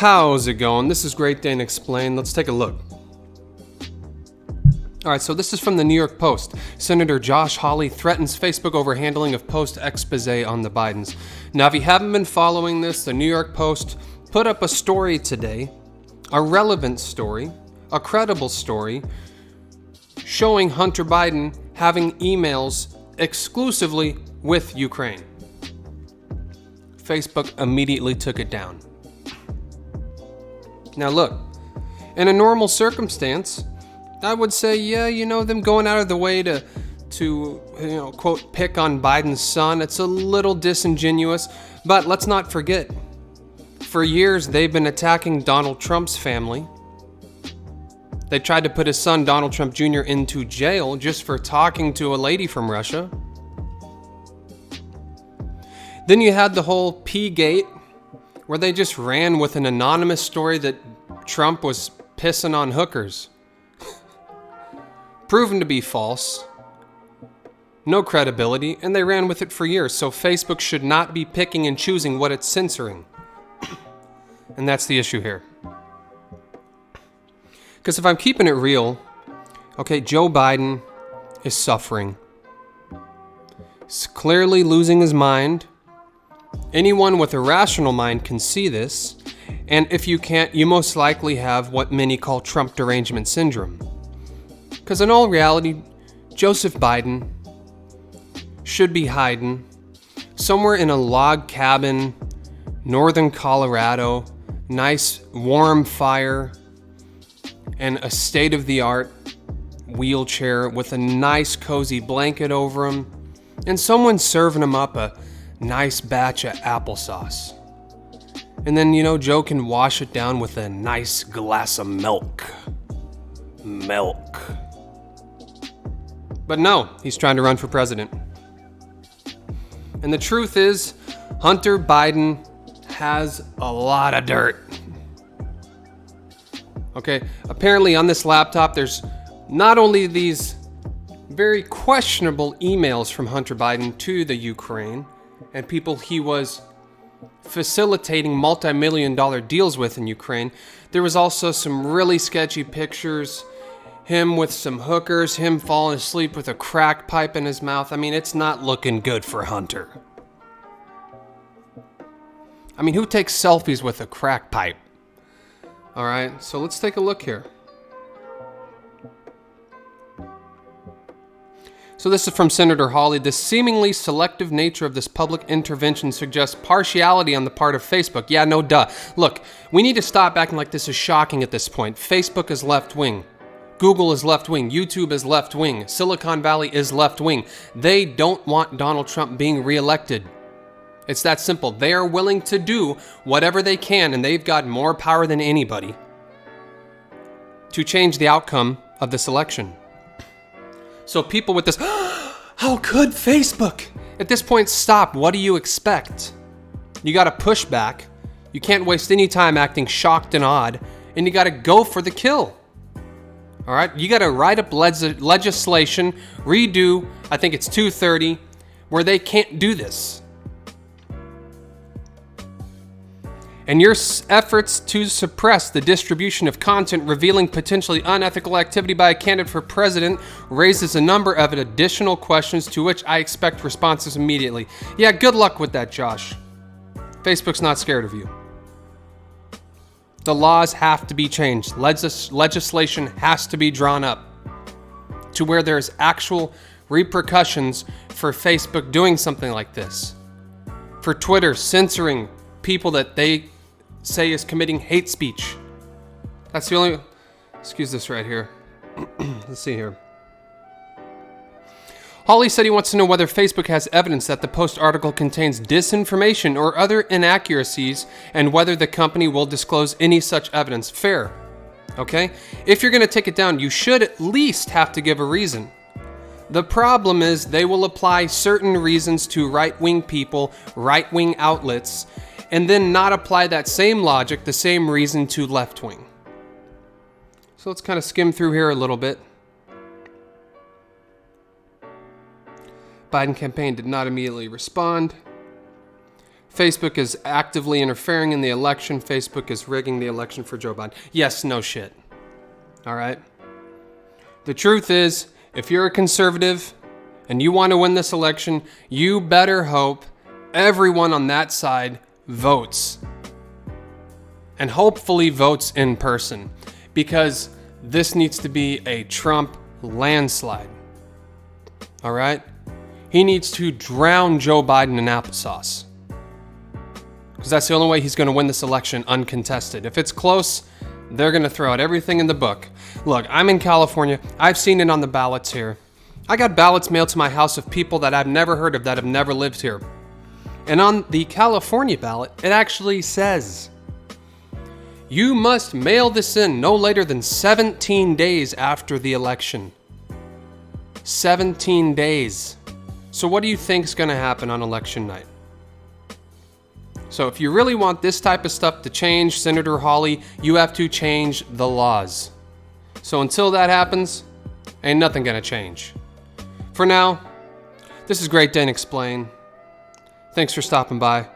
How's it going? This is Great Dane Explained. Let's take a look. Alright, so this is from the New York Post. Senator Josh Hawley threatens Facebook over handling of post expose on the Bidens. Now, if you haven't been following this, the New York Post put up a story today, a relevant story, a credible story, showing Hunter Biden having emails exclusively with Ukraine. Facebook immediately took it down. Now look, in a normal circumstance, I would say, them going out of the way to quote, pick on Biden's son, it's a little disingenuous, but let's not forget, for years they've been attacking Donald Trump's family. They tried to put his son, Donald Trump Jr., into jail just for talking to a lady from Russia. Then you had the whole P-gate, where they just ran with an anonymous story that Trump was pissing on hookers. Proven to be false. No credibility, and they ran with it for years, so Facebook should not be picking and choosing what it's censoring. And that's the issue here. Because if I'm keeping it real, okay, Joe Biden is suffering. He's clearly losing his mind. Anyone with a rational mind can see this, and if you can't, you most likely have what many call Trump derangement syndrome. Because in all reality, Joseph Biden should be hiding somewhere in a log cabin, northern Colorado, nice warm fire, and a state-of-the-art wheelchair with a nice cozy blanket over him, and someone serving him up a nice batch of applesauce. And then, Joe can wash it down with a nice glass of milk. But no, he's trying to run for president. And the truth is, Hunter Biden has a lot of dirt. Okay, apparently on this laptop, there's not only these very questionable emails from Hunter Biden to the Ukraine, and people he was facilitating multi-million-dollar deals with in Ukraine. There was also some really sketchy pictures, him with some hookers, him falling asleep with a crack pipe in his mouth. I mean, it's not looking good for Hunter. I mean, who takes selfies with a crack pipe? All right, so let's take a look here. So this is from Senator Hawley. The seemingly selective nature of this public intervention suggests partiality on the part of Facebook. Yeah, no duh. Look, we need to stop acting like this is shocking at this point. Facebook is left-wing. Google is left-wing. YouTube is left-wing. Silicon Valley is left-wing. They don't want Donald Trump being reelected. It's that simple. They are willing to do whatever they can, and they've got more power than anybody to change the outcome of this election. So people with this, how could Facebook? At this point, stop. What do you expect? You got to push back. You can't waste any time acting shocked and odd, and you got to go for the kill. All right? You got to write up legislation, redo, I think it's 230, where they can't do this. And your efforts to suppress the distribution of content revealing potentially unethical activity by a candidate for president raises a number of additional questions to which I expect responses immediately. Yeah, good luck with that, Josh. Facebook's not scared of you. The laws have to be changed. Legislation has to be drawn up to where there's actual repercussions for Facebook doing something like this. For Twitter censoring people that they say is committing hate speech. That's the only... Excuse this right here. Let's see here. Hawley said he wants to know whether Facebook has evidence that the Post article contains disinformation or other inaccuracies and whether the company will disclose any such evidence. Fair. Okay? If you're going to take it down, you should at least have to give a reason. The problem is they will apply certain reasons to right-wing people, right-wing outlets, and then not apply that same logic, the same reason to left-wing. So let's kind of skim through here a little bit. Biden campaign did not immediately respond. Facebook is actively interfering in the election. Facebook is rigging the election for Joe Biden. Yes, no shit. All right? The truth is, if you're a conservative and you want to win this election, you better hope everyone on that side votes. And hopefully votes in person. Because this needs to be a Trump landslide. All right? He needs to drown Joe Biden in applesauce. Because that's the only way he's going to win this election uncontested. If it's close, they're going to throw out everything in the book. Look, I'm in California. I've seen it on the ballots here. I got ballots mailed to my house of people that I've never heard of, that have never lived here. And on the California ballot, it actually says, you must mail this in no later than 17 days after the election. 17 days. So what do you think is going to happen on election night? So if you really want this type of stuff to change, Senator Hawley, you have to change the laws. So until that happens, ain't nothing gonna change. For now, this is Great Dane Explain. Thanks for stopping by.